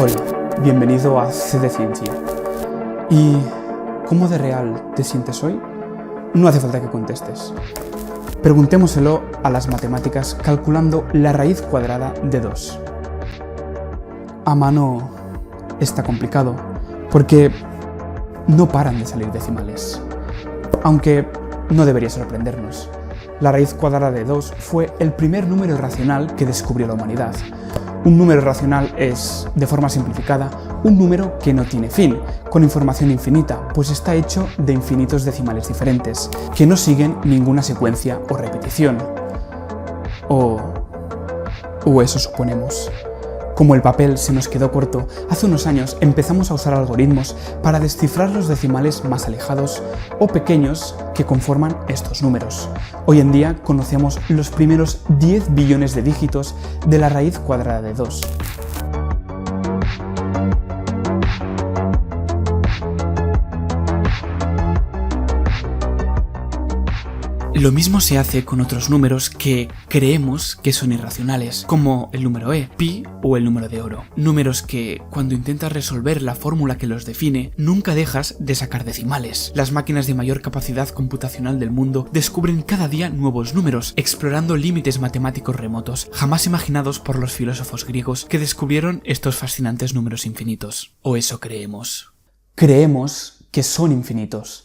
Hola, bienvenido a C de Ciencia. ¿Y cómo de real te sientes hoy? No hace falta que contestes. Preguntémoselo a las matemáticas calculando la raíz cuadrada de 2. A mano está complicado, porque no paran de salir decimales. Aunque no debería sorprendernos. La raíz cuadrada de 2 fue el primer número racional que descubrió la humanidad. Un número racional es, de forma simplificada, un número que no tiene fin, con información infinita, pues está hecho de infinitos decimales diferentes, que no siguen ninguna secuencia o repetición. O eso suponemos. Como el papel se nos quedó corto, hace unos años empezamos a usar algoritmos para descifrar los decimales más alejados o pequeños que conforman estos números. Hoy en día conocemos los primeros 10 billones de dígitos de la raíz cuadrada de 2. Lo mismo se hace con otros números que creemos que son irracionales, como el número pi o el número de oro. Números que, cuando intentas resolver la fórmula que los define, nunca dejas de sacar decimales. Las máquinas de mayor capacidad computacional del mundo descubren cada día nuevos números, explorando límites matemáticos remotos, jamás imaginados por los filósofos griegos que descubrieron estos fascinantes números infinitos. O eso creemos. Creemos que son infinitos.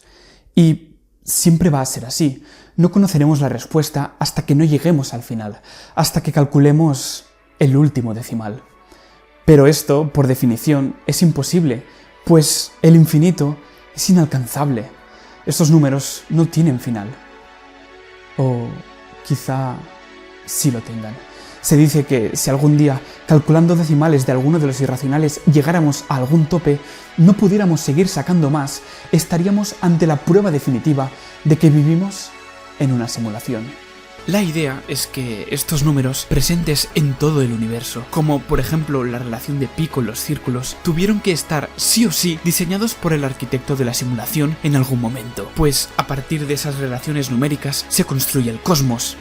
Y siempre va a ser así. No conoceremos la respuesta hasta que no lleguemos al final, hasta que calculemos el último decimal. Pero esto, por definición, es imposible, pues el infinito es inalcanzable. Estos números no tienen final. O quizá sí lo tengan. Se dice que si algún día, calculando decimales de alguno de los irracionales, llegáramos a algún tope, no pudiéramos seguir sacando más, estaríamos ante la prueba definitiva de que vivimos en una simulación. La idea es que estos números presentes en todo el universo, como por ejemplo la relación de pi con los círculos, tuvieron que estar sí o sí diseñados por el arquitecto de la simulación en algún momento, pues a partir de esas relaciones numéricas se construye el cosmos.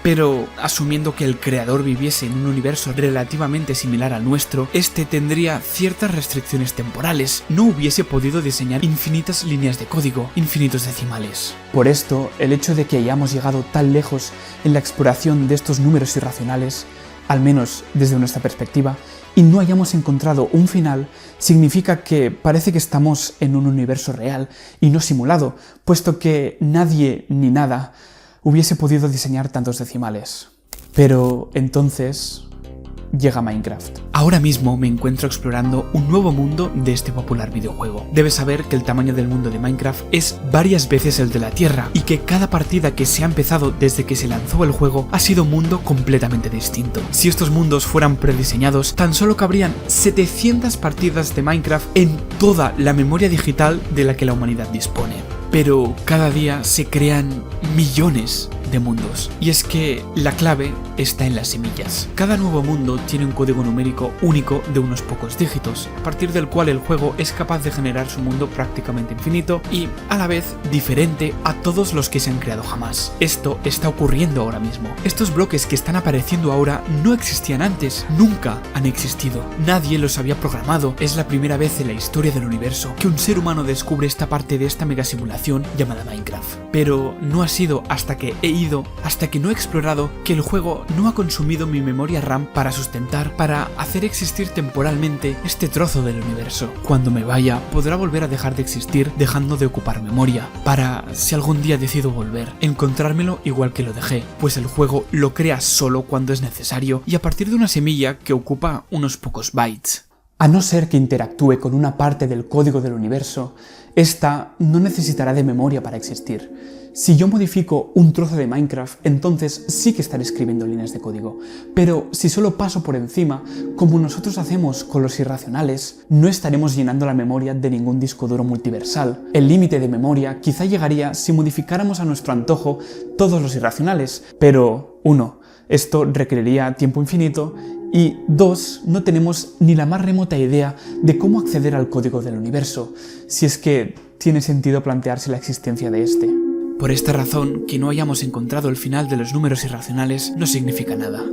Pero, asumiendo que el creador viviese en un universo relativamente similar al nuestro, este tendría ciertas restricciones temporales, no hubiese podido diseñar infinitas líneas de código, infinitos decimales. Por esto, el hecho de que hayamos llegado tan lejos en la exploración de estos números irracionales, al menos desde nuestra perspectiva, y no hayamos encontrado un final, significa que parece que estamos en un universo real y no simulado, puesto que nadie ni nada hubiese podido diseñar tantos decimales. Pero entonces llega Minecraft. Ahora mismo me encuentro explorando un nuevo mundo de este popular videojuego. Debes saber que el tamaño del mundo de Minecraft es varias veces el de la Tierra y que cada partida que se ha empezado desde que se lanzó el juego ha sido un mundo completamente distinto. Si estos mundos fueran prediseñados, tan solo cabrían 700 partidas de Minecraft en toda la memoria digital de la que la humanidad dispone. Pero cada día se crean millones de mundos. Y es que la clave está en las semillas. Cada nuevo mundo tiene un código numérico único de unos pocos dígitos, a partir del cual el juego es capaz de generar su mundo prácticamente infinito y, a la vez, diferente a todos los que se han creado jamás. Esto está ocurriendo ahora mismo. Estos bloques que están apareciendo ahora no existían antes, nunca han existido. Nadie los había programado. Es la primera vez en la historia del universo que un ser humano descubre esta parte de esta megasimulación llamada Minecraft. Pero no ha sido hasta que hasta que no he explorado, que el juego no ha consumido mi memoria RAM para sustentar, para hacer existir temporalmente este trozo del universo. Cuando me vaya, podrá volver a dejar de existir, dejando de ocupar memoria, para, si algún día decido volver, encontrármelo igual que lo dejé, pues el juego lo crea solo cuando es necesario y a partir de una semilla que ocupa unos pocos bytes. A no ser que interactúe con una parte del código del universo, esta no necesitará de memoria para existir. Si yo modifico un trozo de Minecraft, entonces sí que estaré escribiendo líneas de código. Pero si solo paso por encima, como nosotros hacemos con los irracionales, no estaremos llenando la memoria de ningún disco duro multiversal. El límite de memoria quizá llegaría si modificáramos a nuestro antojo todos los irracionales. Pero, 1. Esto requeriría tiempo infinito. Y 2. No tenemos ni la más remota idea de cómo acceder al código del universo, si es que tiene sentido plantearse la existencia de este. Por esta razón, que no hayamos encontrado el final de los números irracionales no significa nada.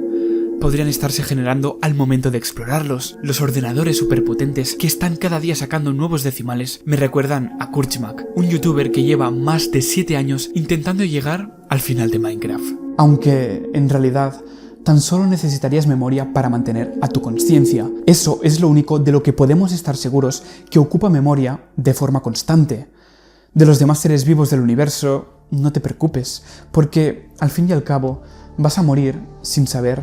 podrían estarse generando al momento de explorarlos. Los ordenadores superpotentes que están cada día sacando nuevos decimales me recuerdan a Kurchmak, un youtuber que lleva más de 7 años intentando llegar al final de Minecraft. Aunque, en realidad, tan solo necesitarías memoria para mantener a tu consciencia. Eso es lo único de lo que podemos estar seguros que ocupa memoria de forma constante. De los demás seres vivos del universo, no te preocupes, porque, al fin y al cabo, vas a morir sin saber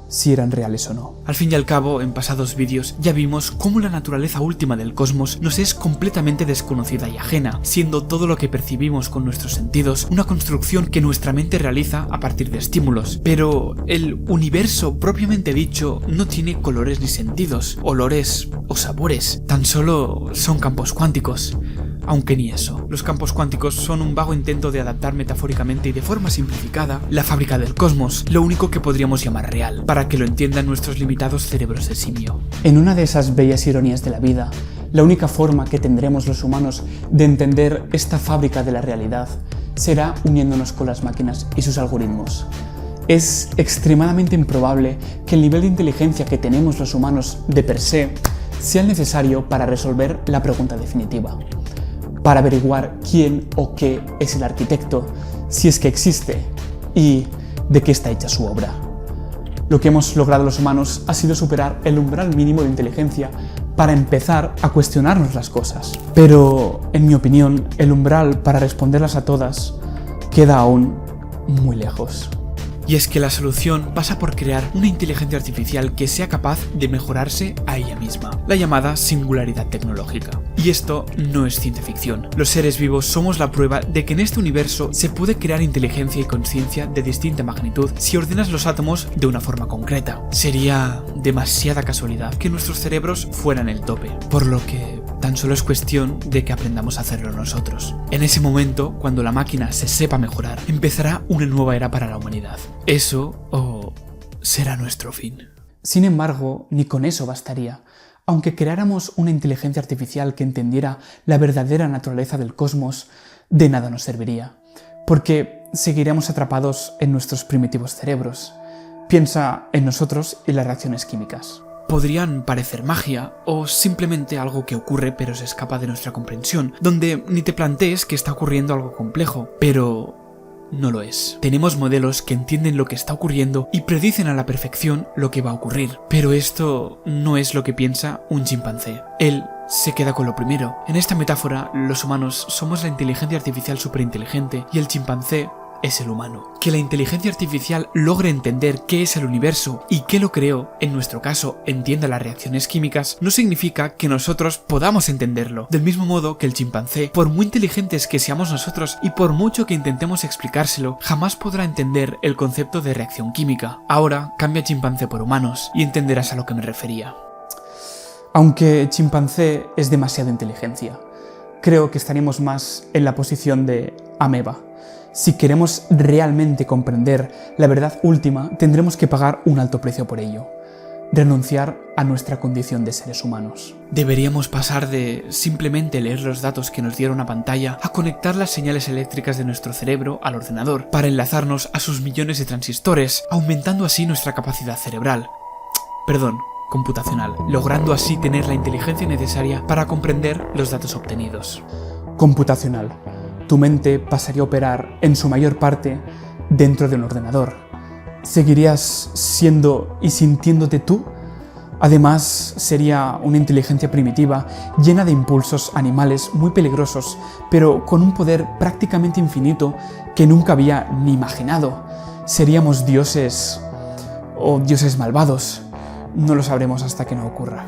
si eran reales o no. Al fin y al cabo, en pasados vídeos ya vimos cómo la naturaleza última del cosmos nos es completamente desconocida y ajena, siendo todo lo que percibimos con nuestros sentidos una construcción que nuestra mente realiza a partir de estímulos. Pero el universo propiamente dicho no tiene colores ni sentidos, olores o sabores, tan solo son campos cuánticos. Aunque ni eso. Los campos cuánticos son un vago intento de adaptar metafóricamente y de forma simplificada la fábrica del cosmos, lo único que podríamos llamar real, para que lo entiendan nuestros limitados cerebros de simio. En una de esas bellas ironías de la vida, la única forma que tendremos los humanos de entender esta fábrica de la realidad será uniéndonos con las máquinas y sus algoritmos. Es extremadamente improbable que el nivel de inteligencia que tenemos los humanos de per se sea el necesario para resolver la pregunta definitiva. Para averiguar quién o qué es el arquitecto, si es que existe, y de qué está hecha su obra. Lo que hemos logrado los humanos ha sido superar el umbral mínimo de inteligencia para empezar a cuestionarnos las cosas. Pero, en mi opinión, el umbral para responderlas a todas queda aún muy lejos. Y es que la solución pasa por crear una inteligencia artificial que sea capaz de mejorarse a ella misma, la llamada singularidad tecnológica. Y esto no es ciencia ficción. Los seres vivos somos la prueba de que en este universo se puede crear inteligencia y conciencia de distinta magnitud si ordenas los átomos de una forma concreta. Sería demasiada casualidad que nuestros cerebros fueran el tope, por lo que tan solo es cuestión de que aprendamos a hacerlo nosotros. En ese momento, cuando la máquina se sepa mejorar, empezará una nueva era para la humanidad. Eso o será nuestro fin. Sin embargo, ni con eso bastaría. Aunque creáramos una inteligencia artificial que entendiera la verdadera naturaleza del cosmos, de nada nos serviría, porque seguiremos atrapados en nuestros primitivos cerebros. Piensa en nosotros y las reacciones químicas. Podrían parecer magia o simplemente algo que ocurre pero se escapa de nuestra comprensión, donde ni te plantees que está ocurriendo algo complejo, pero no lo es. Tenemos modelos que entienden lo que está ocurriendo y predicen a la perfección lo que va a ocurrir, pero esto no es lo que piensa un chimpancé. Él se queda con lo primero. En esta metáfora, los humanos somos la inteligencia artificial superinteligente y el chimpancé es el humano. Que la inteligencia artificial logre entender qué es el universo y qué lo creó, en nuestro caso, entienda las reacciones químicas, no significa que nosotros podamos entenderlo. Del mismo modo que el chimpancé, por muy inteligentes que seamos nosotros y por mucho que intentemos explicárselo, jamás podrá entender el concepto de reacción química. Ahora, cambia chimpancé por humanos y entenderás a lo que me refería. Aunque chimpancé es demasiada inteligencia, creo que estaríamos más en la posición de ameba. Si queremos realmente comprender la verdad última, tendremos que pagar un alto precio por ello. Renunciar a nuestra condición de seres humanos. Deberíamos pasar de simplemente leer los datos que nos dieron a pantalla a conectar las señales eléctricas de nuestro cerebro al ordenador para enlazarnos a sus millones de transistores, aumentando así nuestra capacidad cerebral. Computacional, logrando así tener la inteligencia necesaria para comprender los datos obtenidos. Computacional. Tu mente pasaría a operar, en su mayor parte, dentro de un ordenador. ¿Seguirías siendo y sintiéndote tú? Además, sería una inteligencia primitiva, llena de impulsos animales muy peligrosos, pero con un poder prácticamente infinito que nunca había ni imaginado. ¿Seríamos dioses o dioses malvados? No lo sabremos hasta que no ocurra.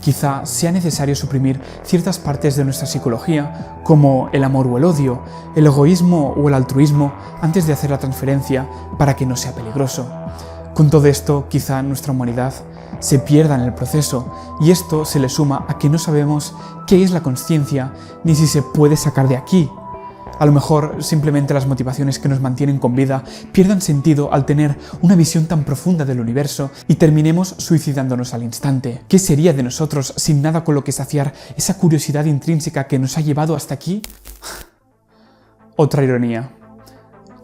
Quizá sea necesario suprimir ciertas partes de nuestra psicología, como el amor o el odio, el egoísmo o el altruismo, antes de hacer la transferencia para que no sea peligroso. Con todo esto, quizá nuestra humanidad se pierda en el proceso, y esto se le suma a que no sabemos qué es la consciencia ni si se puede sacar de aquí. A lo mejor simplemente las motivaciones que nos mantienen con vida pierdan sentido al tener una visión tan profunda del universo y terminemos suicidándonos al instante. ¿Qué sería de nosotros sin nada con lo que saciar esa curiosidad intrínseca que nos ha llevado hasta aquí? Otra ironía.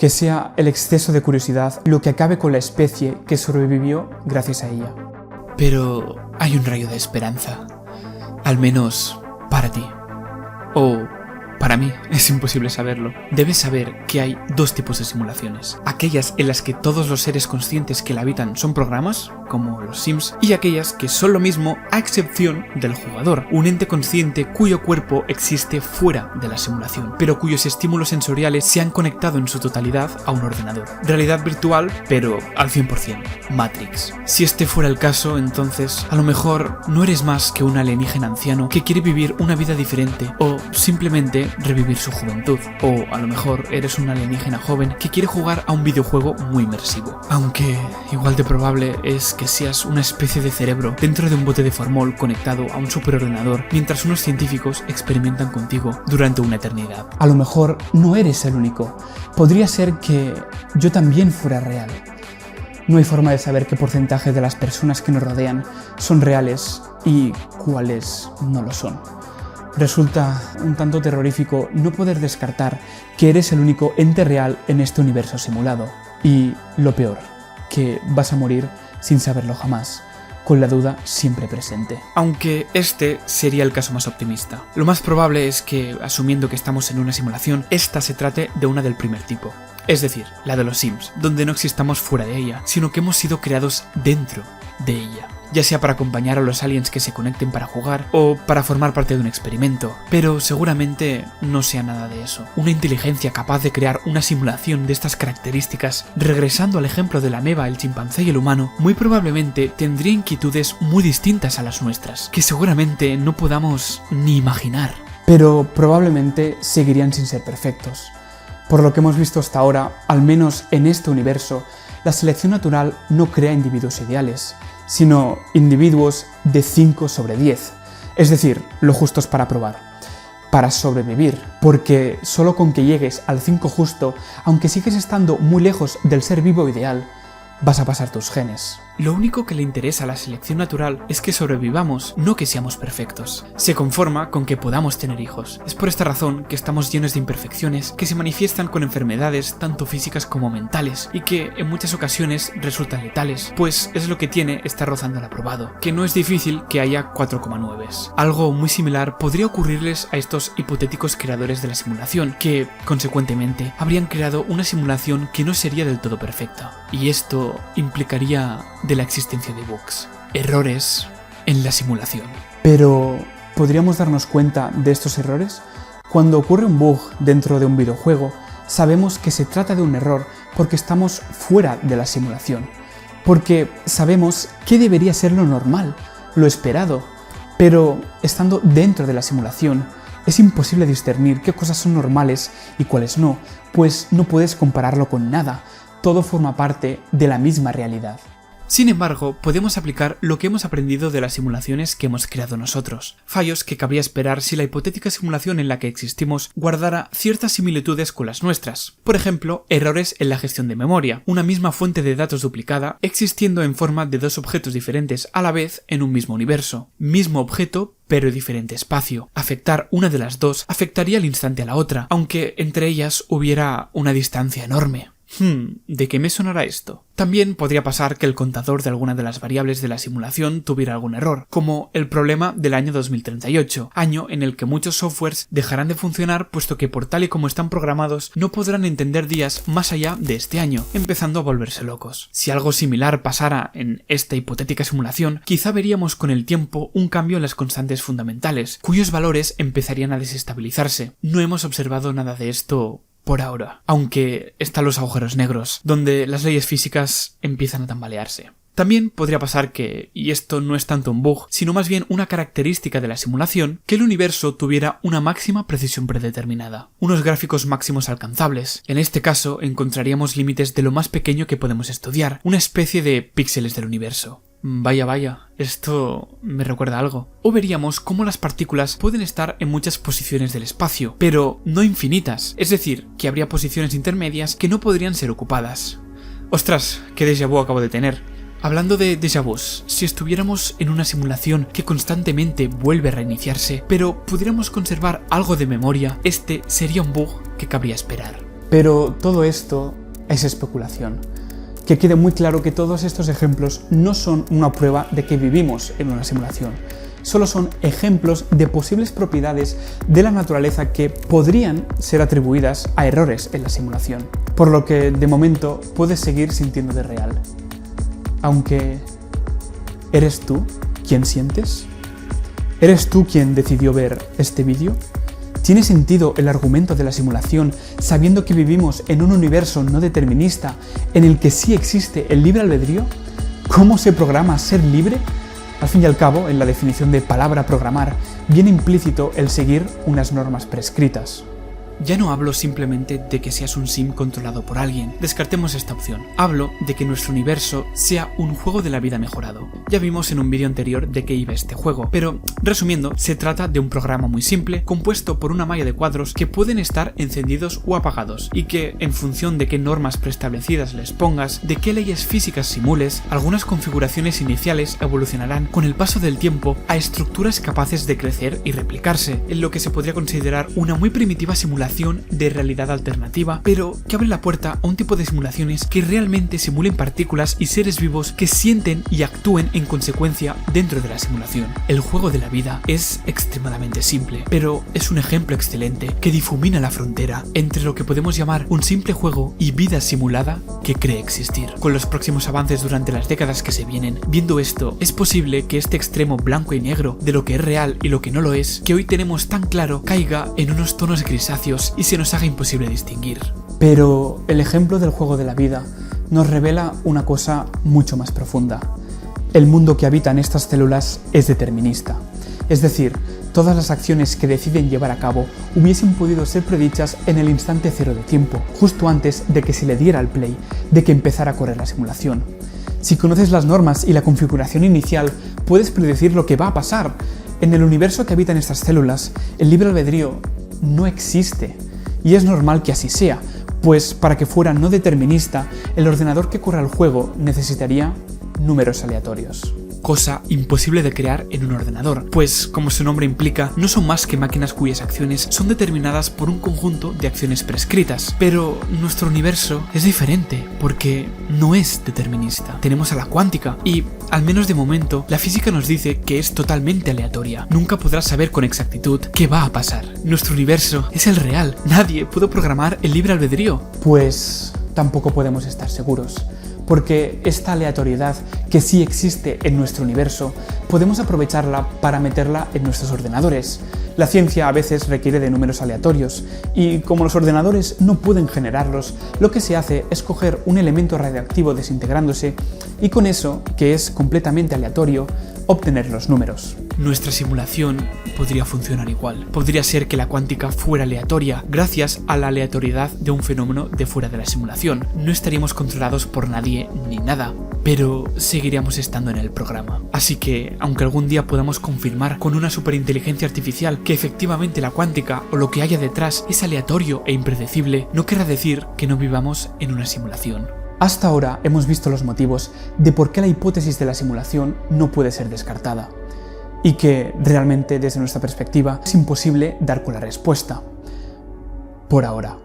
que sea el exceso de curiosidad lo que acabe con la especie que sobrevivió gracias a ella. Pero hay un rayo de esperanza, al menos para ti. O para mí, es imposible saberlo. Debes saber que hay dos tipos de simulaciones. Aquellas en las que todos los seres conscientes que la habitan son programas, como los Sims, y aquellas que son lo mismo a excepción del jugador, un ente consciente cuyo cuerpo existe fuera de la simulación, pero cuyos estímulos sensoriales se han conectado en su totalidad a un ordenador. Realidad virtual, pero al 100%. Matrix. Si este fuera el caso, entonces, a lo mejor no eres más que un alienígena anciano que quiere vivir una vida diferente, o simplemente revivir su juventud, o a lo mejor eres un alienígena joven que quiere jugar a un videojuego muy inmersivo. Aunque igual de probable es que seas una especie de cerebro dentro de un bote de formol conectado a un superordenador mientras unos científicos experimentan contigo durante una eternidad. A lo mejor no eres el único. Podría ser que yo también fuera real. No hay forma de saber qué porcentaje de las personas que nos rodean son reales y cuáles no lo son. Resulta un tanto terrorífico no poder descartar que eres el único ente real en este universo simulado. Y lo peor, que vas a morir sin saberlo jamás, con la duda siempre presente. Aunque este sería el caso más optimista. Lo más probable es que, asumiendo que estamos en una simulación, esta se trate de una del primer tipo. Es decir, la de los Sims, donde no existamos fuera de ella, sino que hemos sido creados dentro de ella. Ya sea para acompañar a los aliens que se conecten para jugar o para formar parte de un experimento, pero seguramente no sea nada de eso. Una inteligencia capaz de crear una simulación de estas características, regresando al ejemplo de la ameba, el chimpancé y el humano, muy probablemente tendría inquietudes muy distintas a las nuestras, que seguramente no podamos ni imaginar. Pero probablemente seguirían sin ser perfectos. Por lo que hemos visto hasta ahora, al menos en este universo, la selección natural no crea individuos ideales, sino individuos de 5 sobre 10, es decir, lo justos para probar, para sobrevivir, porque solo con que llegues al 5 justo, aunque sigues estando muy lejos del ser vivo ideal, vas a pasar tus genes. Lo único que le interesa a la selección natural es que sobrevivamos, no que seamos perfectos. Se conforma con que podamos tener hijos. Es por esta razón que estamos llenos de imperfecciones que se manifiestan con enfermedades tanto físicas como mentales y que en muchas ocasiones resultan letales, pues es lo que tiene estar rozando el aprobado, que no es difícil que haya 4,9. Algo muy similar podría ocurrirles a estos hipotéticos creadores de la simulación, que, consecuentemente, habrían creado una simulación que no sería del todo perfecta. Y esto implicaría de la existencia de bugs, errores en la simulación. Pero, ¿podríamos darnos cuenta de estos errores? Cuando ocurre un bug dentro de un videojuego, sabemos que se trata de un error porque estamos fuera de la simulación, porque sabemos qué debería ser lo normal, lo esperado, pero estando dentro de la simulación, es imposible discernir qué cosas son normales y cuáles no, pues no puedes compararlo con nada, todo forma parte de la misma realidad. Sin embargo, podemos aplicar lo que hemos aprendido de las simulaciones que hemos creado nosotros, fallos que cabría esperar si la hipotética simulación en la que existimos guardara ciertas similitudes con las nuestras. Por ejemplo, errores en la gestión de memoria, una misma fuente de datos duplicada existiendo en forma de dos objetos diferentes a la vez en un mismo universo. Mismo objeto, pero diferente espacio. Afectar una de las dos afectaría al instante a la otra, aunque entre ellas hubiera una distancia enorme. ¿De qué me sonará esto? También podría pasar que el contador de alguna de las variables de la simulación tuviera algún error, como el problema del año 2038, año en el que muchos softwares dejarán de funcionar puesto que por tal y como están programados no podrán entender días más allá de este año, empezando a volverse locos. Si algo similar pasara en esta hipotética simulación, quizá veríamos con el tiempo un cambio en las constantes fundamentales, cuyos valores empezarían a desestabilizarse. No hemos observado nada de esto por ahora, aunque están los agujeros negros, donde las leyes físicas empiezan a tambalearse. También podría pasar que, y esto no es tanto un bug, sino más bien una característica de la simulación, que el universo tuviera una máxima precisión predeterminada, unos gráficos máximos alcanzables. En este caso, encontraríamos límites de lo más pequeño que podemos estudiar, una especie de píxeles del universo. Vaya, esto me recuerda a algo. O veríamos cómo las partículas pueden estar en muchas posiciones del espacio, pero no infinitas, es decir, que habría posiciones intermedias que no podrían ser ocupadas. ¡Ostras! ¡Qué déjà vu acabo de tener! Hablando de déjà vus, si estuviéramos en una simulación que constantemente vuelve a reiniciarse, pero pudiéramos conservar algo de memoria, este sería un bug que cabría esperar. Pero todo esto es especulación. Que quede muy claro que todos estos ejemplos no son una prueba de que vivimos en una simulación. Solo son ejemplos de posibles propiedades de la naturaleza que podrían ser atribuidas a errores en la simulación. Por lo que, de momento, puedes seguir sintiéndote real. Aunque, ¿eres tú quien sientes? ¿Eres tú quien decidió ver este vídeo? ¿Tiene sentido el argumento de la simulación sabiendo que vivimos en un universo no determinista en el que sí existe el libre albedrío? ¿Cómo se programa ser libre? Al fin y al cabo, en la definición de palabra programar, viene implícito el seguir unas normas prescritas. Ya no hablo simplemente de que seas un sim controlado por alguien, descartemos esta opción. Hablo de que nuestro universo sea un juego de la vida mejorado. Ya vimos en un vídeo anterior de qué iba este juego, pero resumiendo, se trata de un programa muy simple, compuesto por una malla de cuadros que pueden estar encendidos o apagados, y que, en función de qué normas preestablecidas les pongas, de qué leyes físicas simules, algunas configuraciones iniciales evolucionarán con el paso del tiempo a estructuras capaces de crecer y replicarse, en lo que se podría considerar una muy primitiva simulación de realidad alternativa, pero que abre la puerta a un tipo de simulaciones que realmente simulen partículas y seres vivos que sienten y actúen en consecuencia dentro de la simulación. El juego de la vida es extremadamente simple, pero es un ejemplo excelente que difumina la frontera entre lo que podemos llamar un simple juego y vida simulada que cree existir. Con los próximos avances durante las décadas que se vienen, viendo esto, es posible que este extremo blanco y negro de lo que es real y lo que no lo es, que hoy tenemos tan claro, caiga en unos tonos grisáceos y se nos haga imposible distinguir. Pero el ejemplo del juego de la vida nos revela una cosa mucho más profunda. El mundo que habitan estas células es determinista. Es decir, todas las acciones que deciden llevar a cabo hubiesen podido ser predichas en el instante cero de tiempo, justo antes de que se le diera al play, de que empezara a correr la simulación. Si conoces las normas y la configuración inicial, puedes predecir lo que va a pasar. En el universo que habitan estas células, el libre albedrío no existe, y es normal que así sea, pues para que fuera no determinista, el ordenador que corra el juego necesitaría números aleatorios. Cosa imposible de crear en un ordenador, pues, como su nombre implica, no son más que máquinas cuyas acciones son determinadas por un conjunto de acciones prescritas. Pero nuestro universo es diferente, porque no es determinista. Tenemos a la cuántica, y, al menos de momento, la física nos dice que es totalmente aleatoria. Nunca podrás saber con exactitud qué va a pasar. Nuestro universo es el real. Nadie pudo programar el libre albedrío. Pues tampoco podemos estar seguros. Porque esta aleatoriedad que sí existe en nuestro universo, podemos aprovecharla para meterla en nuestros ordenadores. La ciencia a veces requiere de números aleatorios, y como los ordenadores no pueden generarlos, lo que se hace es coger un elemento radioactivo desintegrándose, y con eso, que es completamente aleatorio, obtener los números. Nuestra simulación podría funcionar igual. Podría ser que la cuántica fuera aleatoria, gracias a la aleatoriedad de un fenómeno de fuera de la simulación. No estaríamos controlados por nadie ni nada, pero seguiríamos estando en el programa. Así que, aunque algún día podamos confirmar con una superinteligencia artificial que efectivamente la cuántica o lo que haya detrás es aleatorio e impredecible, no querrá decir que no vivamos en una simulación. Hasta ahora hemos visto los motivos de por qué la hipótesis de la simulación no puede ser descartada, y que realmente desde nuestra perspectiva es imposible dar con la respuesta. Por ahora.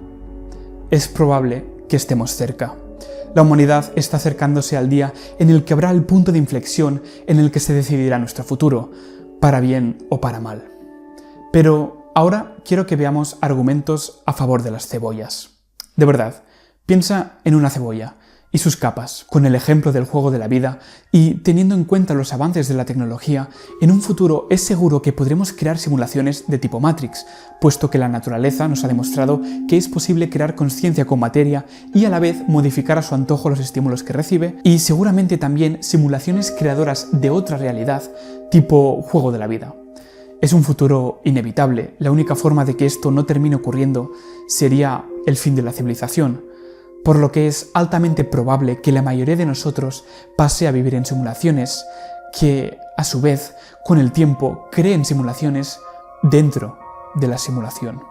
Es probable que estemos cerca. La humanidad está acercándose al día en el que habrá el punto de inflexión en el que se decidirá nuestro futuro, para bien o para mal. Pero ahora quiero que veamos argumentos a favor de las cebollas. De verdad, piensa en una cebolla y sus capas, con el ejemplo del juego de la vida, y teniendo en cuenta los avances de la tecnología, en un futuro es seguro que podremos crear simulaciones de tipo Matrix, puesto que la naturaleza nos ha demostrado que es posible crear consciencia con materia y a la vez modificar a su antojo los estímulos que recibe, y seguramente también simulaciones creadoras de otra realidad, tipo juego de la vida. Es un futuro inevitable. La única forma de que esto no termine ocurriendo sería el fin de la civilización, por lo que es altamente probable que la mayoría de nosotros pase a vivir en simulaciones que, a su vez, con el tiempo, creen simulaciones dentro de la simulación.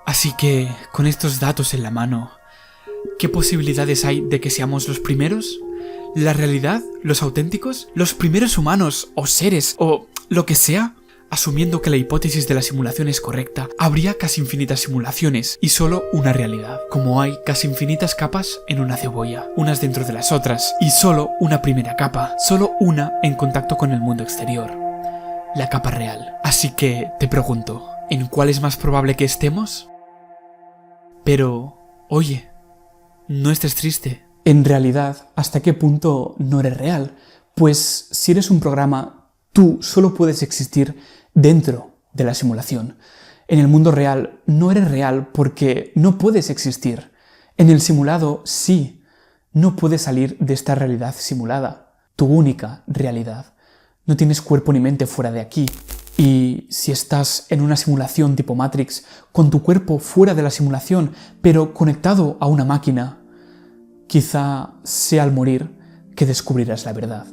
Así que, con estos datos en la mano, ¿qué posibilidades hay de que seamos los primeros? ¿La realidad? ¿Los auténticos? ¿Los primeros humanos o seres o lo que sea? asumiendo que la hipótesis de la simulación es correcta, habría casi infinitas simulaciones y solo una realidad, como hay casi infinitas capas en una cebolla, unas dentro de las otras, y solo una primera capa, solo una en contacto con el mundo exterior, la capa real. Así que te pregunto, ¿en cuál es más probable que estemos? Pero, oye, no estés triste. En realidad, ¿hasta qué punto no eres real? Pues si eres un programa, tú solo puedes existir dentro de la simulación. En el mundo real no eres real porque no puedes existir. En el simulado sí, no puedes salir de esta realidad simulada, tu única realidad. No tienes cuerpo ni mente fuera de aquí. Y si estás en una simulación tipo Matrix, con tu cuerpo fuera de la simulación, pero conectado a una máquina, quizá sea al morir que descubrirás la verdad.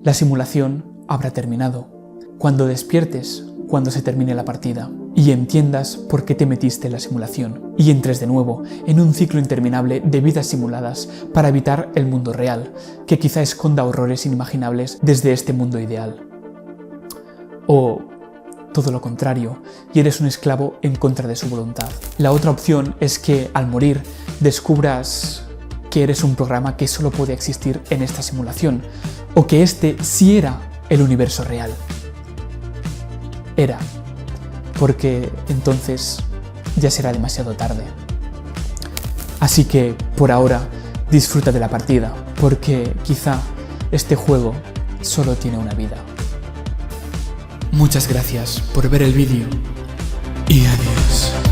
La simulación habrá terminado. Cuando despiertes, cuando se termine la partida, y entiendas por qué te metiste en la simulación, y entres de nuevo en un ciclo interminable de vidas simuladas para evitar el mundo real, que quizá esconda horrores inimaginables desde este mundo ideal. O todo lo contrario, y eres un esclavo en contra de su voluntad. La otra opción es que, al morir, descubras que eres un programa que solo puede existir en esta simulación, o que este sí era el universo real. Era, porque entonces ya será demasiado tarde. Así que, por ahora, disfruta de la partida, porque quizá este juego solo tiene una vida. Muchas gracias por ver el vídeo y adiós.